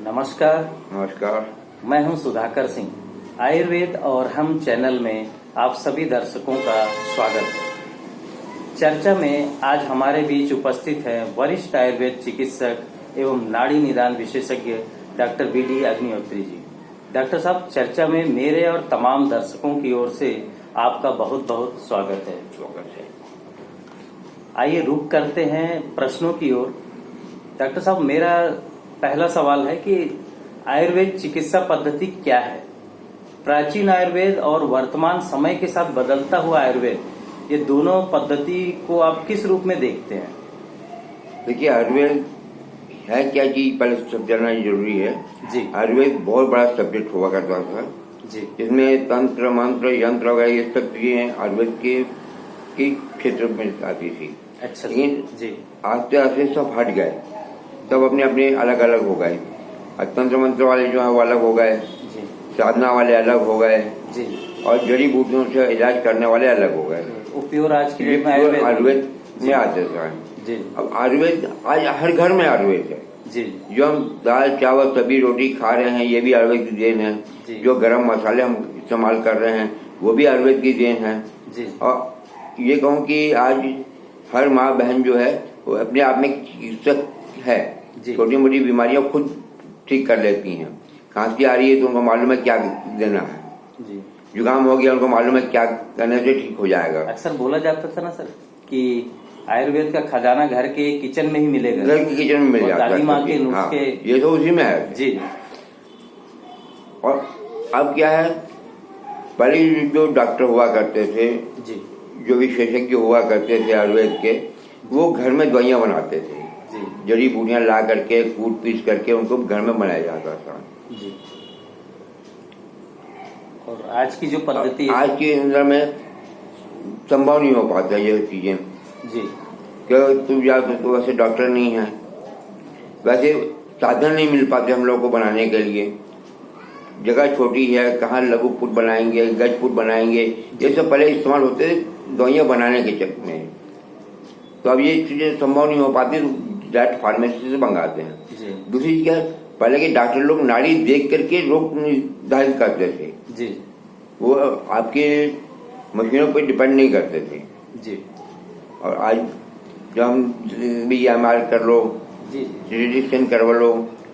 नमस्कार। नमस्कार। मैं हूं सुधाकर सिंह। आयुर्वेद और हम चैनल में आप सभी दर्शकों का स्वागत है। चर्चा में आज हमारे बीच उपस्थित हैं वरिष्ठ आयुर्वेद चिकित्सक एवं नाड़ी निदान विशेषज्ञ doctor BD. Agnihotri ji. Doctor साहब, चर्चा में मेरे और तमाम दर्शकों की ओर से आपका बहुत बहुत स्वागत है। आइए रुख करते हैं प्रश्नों की ओर। डॉक्टर साहब, मेरा पहला सवाल है कि आयुर्वेद चिकित्सा पद्धति क्या है? प्राचीन आयुर्वेद और वर्तमान समय के साथ बदलता हुआ आयुर्वेद, ये दोनों पद्धति को आप किस रूप में देखते हैं? देखिए, आयुर्वेद है क्या चीज पहले सब जानना जरूरी है जी। आयुर्वेद बहुत बड़ा सब्जेक्ट हुआ करता था जी। जिसमें तंत्र, मंत्र, यंत्र वगैरह ये सब चीजें आयुर्वेद के क्षेत्र में आती थी। अच्छा लेकिन जी। आस्ते आस्ते सब हट गए, सब अपने अपने अलग अलग हो गए। तंत्र मंत्र वाले जो है वो अलग हो गए, साधना वाले अलग हो गए जी, और जड़ी बूटियों से इलाज करने वाले अलग हो गए। उपयोग आज की डेट में आयुर्वेद में आ जाता है जी। अब आयुर्वेद आज हर घर में आयुर्वेद है जी। जो हम दाल चावल सब्जी रोटी खा रहे हैं ये भी आयुर्वेद की देन है। जो गरम मसाले हम इस्तेमाल कर रहे हैं वो भी आयुर्वेद की देन है जी। और ये कहूँ कि आज हर माँ बहन जो है वो अपने आप में चिकित्सक है। छोटी मोटी बीमारियां खुद ठीक कर लेती हैं। खांसी आ रही है तो उनको मालूम है क्या देना है जी। जुकाम हो गया उनको मालूम है क्या करने से ठीक हो जाएगा। अक्सर बोला जाता था ना सर कि आयुर्वेद का खजाना घर के किचन में ही मिलेगा, घर के किचन में मिल जाता है। दादी माँ के नुस्खे ये तो उसी में है जी। और अब क्या है, पहले जो डॉक्टर हुआ करते थे जी, जो विशेषज्ञ हुआ करते थे आयुर्वेद के, वो घर में दवाइयां बनाते थे जी। जड़ी बूटियां ला करके कूट पीस करके उनको घर में बनाया जाता था जी। और आज की जो पद्धति है, आज के अंदर में संभव नहीं हो पाता ये चीजें जी। क्या तो वैसे डॉक्टर नहीं है, वैसे साधन नहीं मिल पाते हम लोग को बनाने के लिए। जगह छोटी है, कहाँ लघु फुट बनाएंगे, गज फुट बनाएंगे, ये सब पहले इस्तेमाल होते थे दवाइयां बनाने के चक्कर में। तो अब ये चीजें संभव नहीं हो पाती, डायरेक्ट फार्मेसी से मंगाते हैं। दूसरी चीज क्या है, पहले के डॉक्टर लोग नाड़ी देख करके रोग निर्धारित करते थे जी। वो आपके मशीनों पर डिपेंड नहीं करते थे जी। और आज जब हम BMR कर लो, स्कैन करवा लो,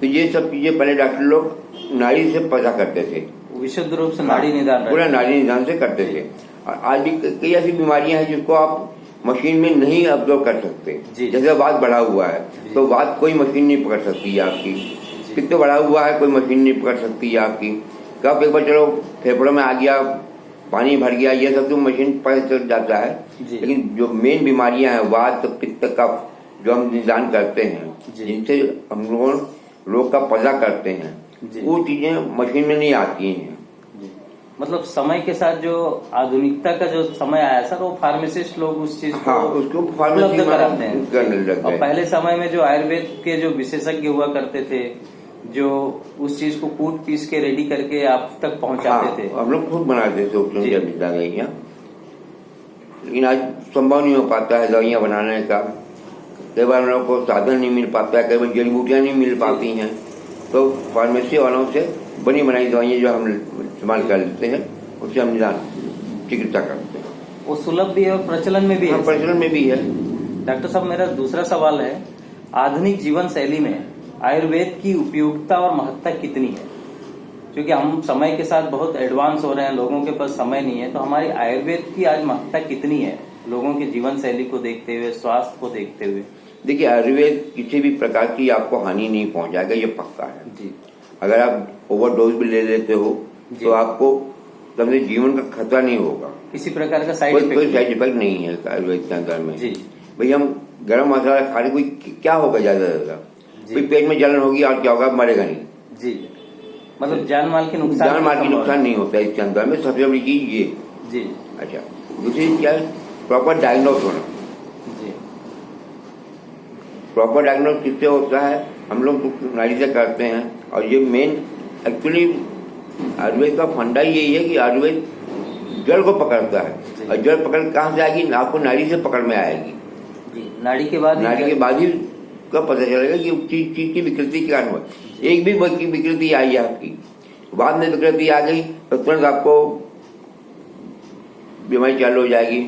तो ये सब चीजें पहले डॉक्टर लोग नाड़ी से पता करते थे, विशुद्ध रूप से नाड़ी निदान, पूरा नाड़ी निदान से करते थे। और आज भी कई ऐसी बीमारियां हैं जिसको आप मशीन में नहीं ऑब्जर्व कर सकते। जैसे वात बढ़ा हुआ है तो वात कोई मशीन नहीं पकड़ सकती है आपकी, पित्त बढ़ा हुआ है कोई मशीन नहीं पकड़ सकती है आपकी। कब एक बार चलो फेफड़ों में आ गया, पानी भर गया, ये सब तो मशीन पकड़ जाता है। लेकिन जो मेन बीमारियां हैं वात, पित्त, कफ, जो हम निदान करते हैं, जिनसे हम लोग का पता करते हैं, वो चीजें मशीन में नहीं आती हैं। मतलब समय के साथ जो आधुनिकता का जो समय आया सर, वो फार्मासिस्ट लोग उस चीज को उसको उपलब्ध कराते हैं। और पहले समय में जो आयुर्वेद के जो विशेषज्ञ हुआ करते थे, जो उस चीज को कूट पीस के रेडी करके आप तक पहुंचाते थे, हम लोग खुद बनाते थे दवाइयाँ। लेकिन आज संभव नहीं हो पाता है दवाइयाँ बनाने का। कई बार हम लोग को साधन नहीं मिल पाता है, कई बार जड़ी बूटियाँ नहीं मिल पाती हैं, तो फार्मेसी वालों से बनी बनाई दवाइयाँ जो हम इस्तेमाल कर लेते हैं उससे हम निदान चिकित्सा करते हैं। वो सुलभ भी है और प्रचलन में भी है। प्रचलन में भी है। डॉक्टर साहब, मेरा दूसरा सवाल है, आधुनिक जीवन शैली में आयुर्वेद की उपयोगिता और महत्ता कितनी है? क्योंकि हम समय के साथ बहुत एडवांस हो रहे हैं, लोगों के पास समय नहीं है, तो हमारी आयुर्वेद की आज महत्ता कितनी है लोगों की जीवन शैली को देखते हुए, स्वास्थ्य को देखते हुए? देखिए, आयुर्वेद किसी भी प्रकार की आपको हानि नहीं पहुंचाएगा, ये पक्का है जी। अगर आप ओवरडोज भी ले लेते हो तो आपको कभी जीवन का खतरा नहीं होगा, किसी प्रकार का कोई साइड इफेक्ट नहीं है आयुर्वेद के अंदर में जी। भाई हम गरम मसाला खा रहे, कोई क्या होगा ज्यादा ज्यादा, कोई पेट में जलन होगी और क्या होगा, मरेगा नहीं जी। मतलब जान माल के नुकसान नहीं होता है इसके अंदर में। सबसे बड़ी चीज ये जी। अच्छा, दूसरी क्या है, प्रॉपर डायग्नोस होना जी। प्रॉपर डायग्नोस किससे होता है, हम लोग नाड़ी से करते हैं। और ये मेन एक्चुअली आयुर्वेद का फंडा यही है कि आयुर्वेद जड़ को पकड़ता है, और जड़ पकड़ कहाँ से आएगी, आपको नाड़ी से पकड़ में आएगी। नाड़ी के बाद ही कब पता चलेगा कि चीज की विकृति क्या हुआ। एक भी विकृति आई है आपकी, बाद में विकृति आ गई तो तुरंत आपको बीमारी चालू हो जाएगी,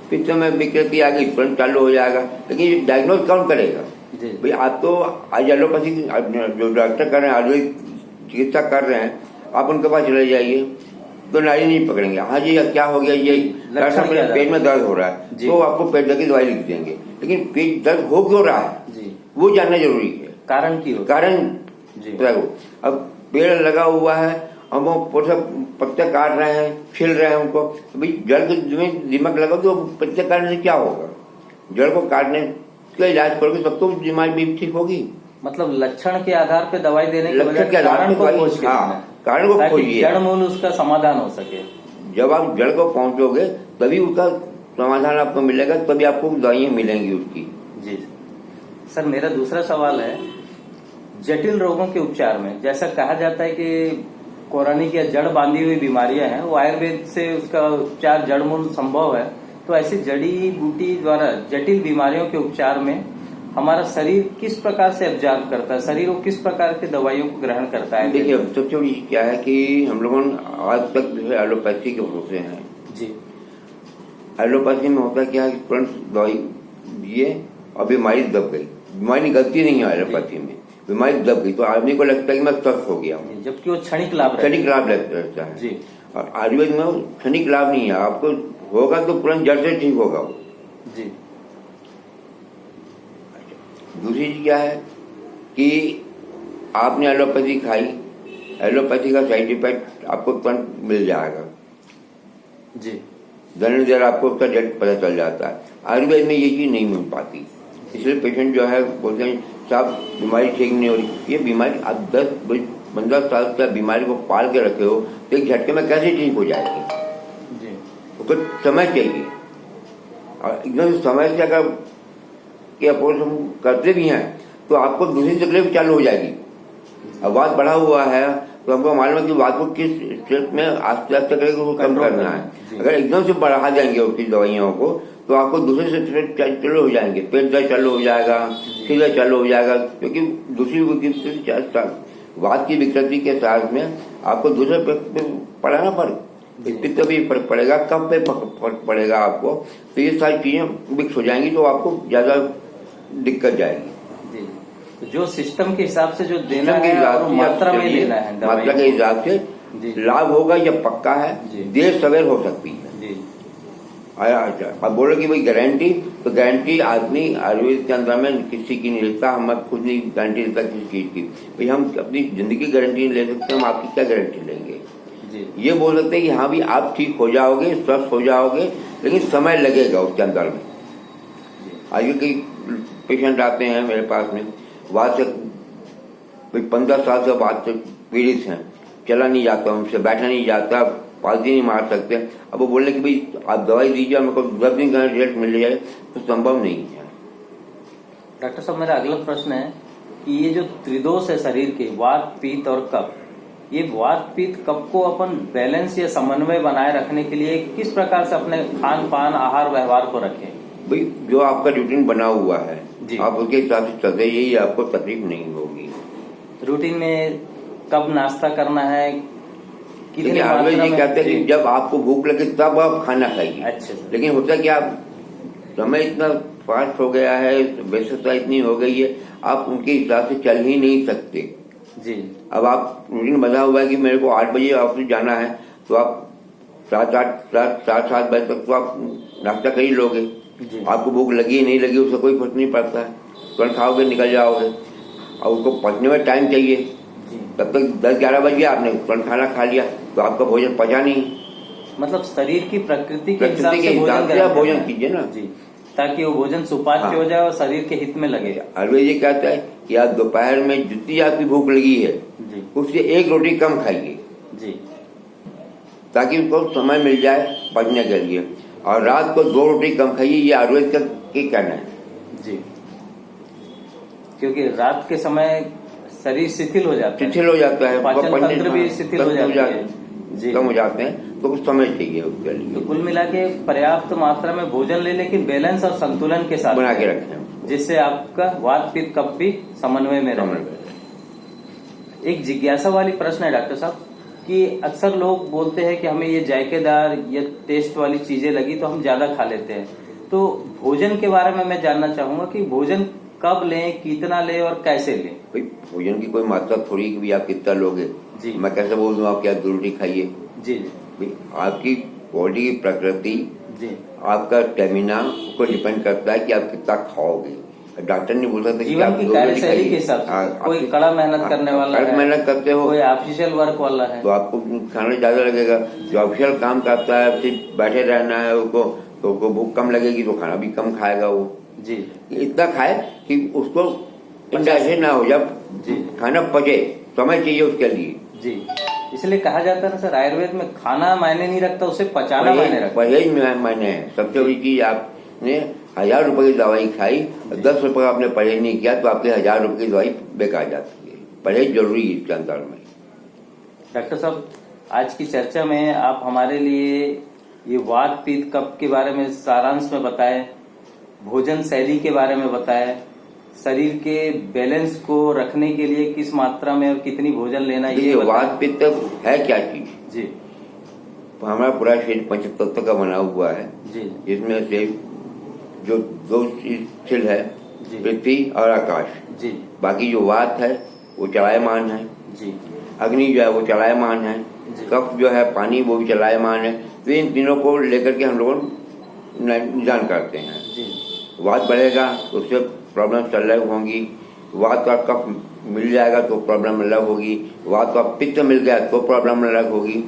फिर समय विकृति आ गई तुरंत चालू हो जाएगा। लेकिन डायग्नोज कौन करेगा भाई? आप तो आज एलोपैथी जो डॉक्टर कर रहे हैं, आयुर्वेदिक चिकित्सा कर रहे हैं, आप उनके पास चले जाइए तो नाड़ी नहीं पकड़ेंगे। हाँ जी क्या हो गया, ये पेट में दर्द हो रहा है तो आपको पेट दर्द की दवाई लिख देंगे, लेकिन पेट दर्द हो क्यों रहा है वो जानना जरूरी है। कारण की कारण अब पेड़ लगा हुआ है और वो पत्ते काट रहे हैं, छिल रहे हैं उनको, भाई जड़ में दिमाग लगा तो पत्ते काटने से क्या होगा? जड़ को काटने का इलाज करोगे तब तो बीमारी भी ठीक होगी। मतलब लक्षण के आधार पे दवाई देने के लक्षण के आधार पे कारण को खोजिए, जड़ मूल उसका समाधान हो सके। जब आप जड़ को पहुंचोगे तभी उसका समाधान आपको मिलेगा, तभी आपको दवाइयां मिलेंगी उसकी। जी सर, मेरा दूसरा सवाल है जटिल रोगों के उपचार में, जैसा कहा जाता है कि पौराणिक या जड़ बांधी हुई बीमारियां हैं वो आयुर्वेद से उसका उपचार जड़ मूल संभव है, तो ऐसी जड़ी बूटी द्वारा जटिल बीमारियों के उपचार में हमारा शरीर किस प्रकार से ऑब्जर्व करता है, शरीर वो किस प्रकार की दवाइयों को ग्रहण करता है? देखिए सबसे बड़ी क्या है कि हम लोगों आज तक जो है एलोपैथी के भरोसे हैं जी। एलोपैथी में होता क्या है कि तुरंत दवाई दिए और बीमारी दब गई। बीमारी गलती नहीं है एलोपैथी में, बीमारी दब गई तो आदमी को लगता है कि मैं स्वस्थ हो गया हूँ, जबकि वो क्षणिक लाभ रहता है जी। और आयुर्वेद में क्षणिक लाभ नहीं है, आपको होगा तो तुरंत जड़ से ठीक होगा वो जी। दूसरी चीज क्या है कि आपने एलोपैथी खाई, एलोपैथी का साइड इफेक्ट आपको तुरंत मिल जाएगा जी, धन देर आपको उसका डेट पता चल जाता है। आयुर्वेद में ये चीज नहीं मिल पाती, इसलिए पेशेंट जो है बोलते हैं साहब बीमारी ठीक नहीं हो रही। ये बीमारी आप 10-15 साल तक बीमारी को पाल के रखे हो तो एक झटके में कैसे ठीक हो जाएगी जी। उसको समय चाहिए और एकदम समय से अगर कि अपोज हम करते भी हैं तो आपको दूसरी तकलीफ चालू हो जाएगी। अब बात बढ़ा हुआ है तो हमको मालूम है कि बात को किस स्टेप में आस्ते आस्ते करके उसको कम करना है। अगर एकदम से बढ़ा देंगे उसकी दवाइयों को तो आपको दूसरे से चालू हो जाएंगे, पेट दर्द चालू हो जाएगा, सीधा चालू हो जाएगा, क्योंकि दूसरी बात की विकृति के साथ में आपको दूसरे पे पड़ा ना फर्क, पित्त भी फर्क पड़ेगा, कब पे फर्क पड़ेगा आपको, तो ये सारी चीजें मिक्स हो जाएंगी तो आपको ज्यादा दिक्कत जाएगी। तो जो सिस्टम के हिसाब से जो देना है और मात्रा में लेना है, मात्रा के हिसाब से लाभ होगा या पक्का है, देर सवेर हो सकती है। अब बोलो कि भाई गारंटी, तो गारंटी आदमी आयुर्वेद के अंदर में किसी की नहीं लेता, हम खुद नहीं गारंटी लेता किसी चीज की। भाई हम अपनी जिंदगी की गारंटी नहीं ले सकते, हम आपकी क्या गारंटी लेंगे? ये बोल सकते हैं कि हाँ भी आप ठीक हो जाओगे, स्वस्थ हो जाओगे, लेकिन समय लगेगा उसके अंदर में। आगे कई पेशेंट आते हैं मेरे पास में, बाद से 15 साल से बाद से पीड़ित हैं, चला नहीं जाता उनसे, बैठा नहीं जाता, पालती नहीं मार सकते। अब वो बोल रहे कि भाई आप दवाई दीजिए, मेरे को 10 दिन का रिजल्ट मिल जाए, तो संभव नहीं है। डॉक्टर साहब, मेरा अगला प्रश्न है कि ये जो त्रिदोष है शरीर के, वात, पित्त और कफ, ये वात, पित्त, कफ को अपन बैलेंस या समन्वय बनाए रखने के लिए किस प्रकार से अपने खान पान, आहार व्यवहार को रखें? भाई जो आपका रूटीन बना हुआ है आप उसके हिसाब से चलते, यही आपको तकलीफ नहीं होगी। रूटीन में कब नाश्ता करना है, कितनी आयुर्वेद ये कहते हैं कि जब आपको भूख लगे तब आप खाना खाइए। अच्छा, लेकिन होता क्या, समय इतना फास्ट हो गया है, व्यस्तता इतनी हो गई है, आप उनके हिसाब से चल ही नहीं सकते जी। अब आप रूटीन बना हुआ है कि मेरे को 8 बजे ऑफिस जाना है, तो आप 7 बजे तक तो आप नाश्ता कर ही लोगे। आपको भूख लगी नहीं लगी उससे कोई फर्क नहीं पड़ता है, तुरंत खाओगे निकल जाओगे। और उसको पचने में टाइम चाहिए, तब तक 10-11 बज गया, आपने तुरंत खाना खा लिया तो आपका भोजन पचा नहीं। मतलब शरीर की प्रकृति के हिसाब से भोजन कीजिए ना जी, ताकि वो भोजन सुपाच्य हो जाए और शरीर के हित में लगे। आयुर्वेद ये कहता है कि आप दोपहर में जितनी आपकी भूख लगी है उससे 1 रोटी कम खाइए जी, ताकि उसको समय मिल जाए पचने के लिए, और रात को 2 रोटी कम खाइए। ये आयुर्वेद का कहना है जी, क्योंकि रात के समय शरीर शिथिल हो जाता है, पाचन तंत्र भी शिथिल हो जाता है, कम हो जाते हैं, तो कुछ समय चाहिए उसके लिए। तो कुल मिला के पर्याप्त मात्रा में भोजन ले, लेकिन बैलेंस और संतुलन के साथ बना के रखें। आपको, जिससे आपका वात पित्त कफ भी समन्वय में रहे। एक जिज्ञासा वाली प्रश्न है डॉक्टर साहब कि अक्सर लोग बोलते हैं कि हमें ये जायकेदार या टेस्ट वाली चीजें लगी तो हम ज्यादा खा लेते हैं। तो भोजन के बारे में मैं जानना चाहूंगा कि भोजन कब लें, कितना लें और कैसे लें? भाई भोजन की कोई मात्रा थोड़ी कि आप कितना लोगे जी। मैं कैसे बोल दूं आप क्या 2 रोटी खाइए? जी भाई आपकी बॉडी की प्रकृति, जी, आपका स्टेमिना को डिपेंड करता है कि आप कितना खाओगे। डॉक्टर ने बोला था कि जीवन आप की 2 रोटी कार्यशैली के खाइए। हिसाब से कोई कड़ा मेहनत करने वाला कड़ा है, मेहनत करते हो कोई ऑफिशियल वर्क वाला है तो आपको खाना ज्यादा लगेगा। जो ऑफिशियल काम करता है सिर्फ बैठे रहना है उसको, तो उसको भूख कम लगेगी तो खाना भी कम खाएगा वो। जी। इतना खाए कि उसको इंडाइजेशन ना हो, जब जी। खाना पचे, समय चाहिए उसके लिए। जी, इसलिए कहा जाता है ना सर, आयुर्वेद में खाना मायने नहीं रखता, उसे पचाना मायने रखता। परहेज में मायने है। सबसे बड़ी चीज, आपने 1000 रुपए की दवाई खाई, 10 रुपए का आपने परहेज नहीं किया तो आपके 1000 रुपए की दवाई बेकार जाती है। परहेज जरूरी है इसके अंदर में। डॉक्टर साहब, आज की चर्चा में आप हमारे लिए ये वात पित्त कफ के बारे में सारांश में बताएं, भोजन शैली के बारे में बताएं, शरीर के बैलेंस को रखने के लिए किस मात्रा में और कितनी भोजन लेना, ये वात पित्त है क्या चीज? जी। हमारा पूरा शरीर 5 तत्व का बना हुआ है जी। जिसमें से जो 2 स्थल है, पृथ्वी और आकाश। जी। बाकी जो वात है वो चलायमान है। जी। अग्नि जो है वो चलायमान है। कफ जो है पानी, वो भी चलायमान है। तो इन तीनों को लेकर के हम लोग निदान करते हैं। जी। वात बढ़ेगा तो उससे प्रॉब्लम अलग होंगी, वात का कफ मिल जाएगा तो प्रॉब्लम अलग होगी, वात का पित्त मिल गया तो प्रॉब्लम अलग होगी।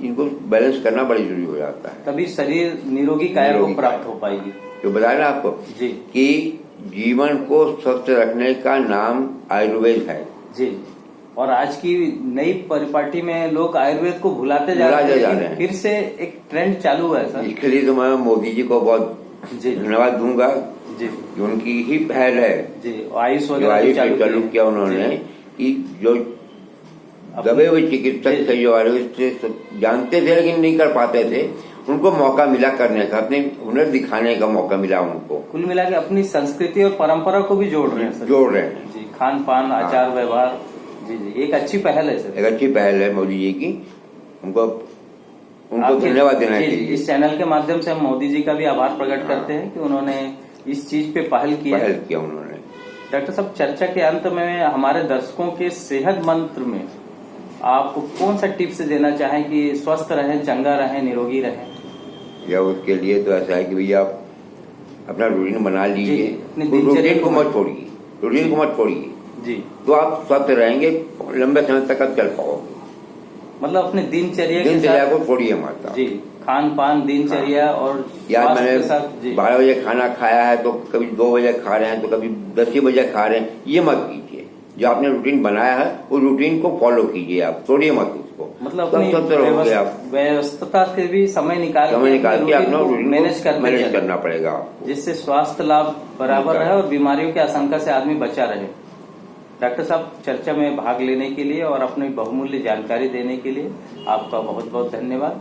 इनको बैलेंस करना बड़ी जरूरी हो जाता है, तभी शरीर निरोगी काया को प्राप्त हो पाएगी। तो बताया ना आपको जी कि जीवन को स्वस्थ रखने का नाम आयुर्वेद है। जी। और आज की नई परिपाटी में लोग आयुर्वेद को भुलाते जा रहे हैं, फिर से एक ट्रेंड चालू है सर। इसके लिए तो मैं मोदी जी को बहुत धन्यवाद दूंगा जी, उनकी ही पहल है जी। आयुष चालू किया उन्होंने कि जो दबे हुए चिकित्सक थे, जो आयुर्वेद से जानते थे लेकिन नहीं कर पाते थे, उनको मौका मिला करने का, अपने हुनर दिखाने का मौका मिला उनको। कुल मिला के अपनी संस्कृति और परंपरा को भी जोड़ रहे हैं जी। खान पान, आचार व्यवहार, जी जी, एक अच्छी पहल है सर। एक अच्छी पहल है मोदी जी की, उनको धन्यवाद देना चाहिए। इस चैनल के माध्यम से हम मोदी जी का भी आभार प्रकट करते हैं कि उन्होंने इस चीज पे पहल किया उन्होंने। डॉक्टर साहब, चर्चा के अंत में हमारे दर्शकों के सेहत मंत्र में आप कौन सा टिप्स देना चाहें कि स्वस्थ रहें, चंगा रहें, निरोगी रहें? या उसके लिए तो ऐसा है कि भैया आप अपना रूटीन बना लीजिए, रूटीन को मत छोड़िए जी, तो आप स्वस्थ रहेंगे, लंबे समय तक आप चल पाओगे। मतलब अपने दिनचर्या को छोड़िए मत जी। खान पान, दिनचर्या और यार मैंने 12 बजे खाना खाया है तो कभी 2 बजे खा रहे हैं तो कभी 10 बजे खा रहे हैं, ये मत कीजिए। जो आपने रूटीन बनाया है वो रूटीन को फॉलो कीजिए, आप छोड़िए मत उसको। मतलब व्यवस्था से भी समय निकाल के अपना मैनेज करना पड़ेगा आपको, जिससे स्वास्थ्य लाभ बराबर रहे और बीमारियों की आशंका से आदमी बचा रहे। डॉक्टर साहब, चर्चा में भाग लेने के लिए और अपनी बहुमूल्य जानकारी देने के लिए आपका बहुत बहुत धन्यवाद।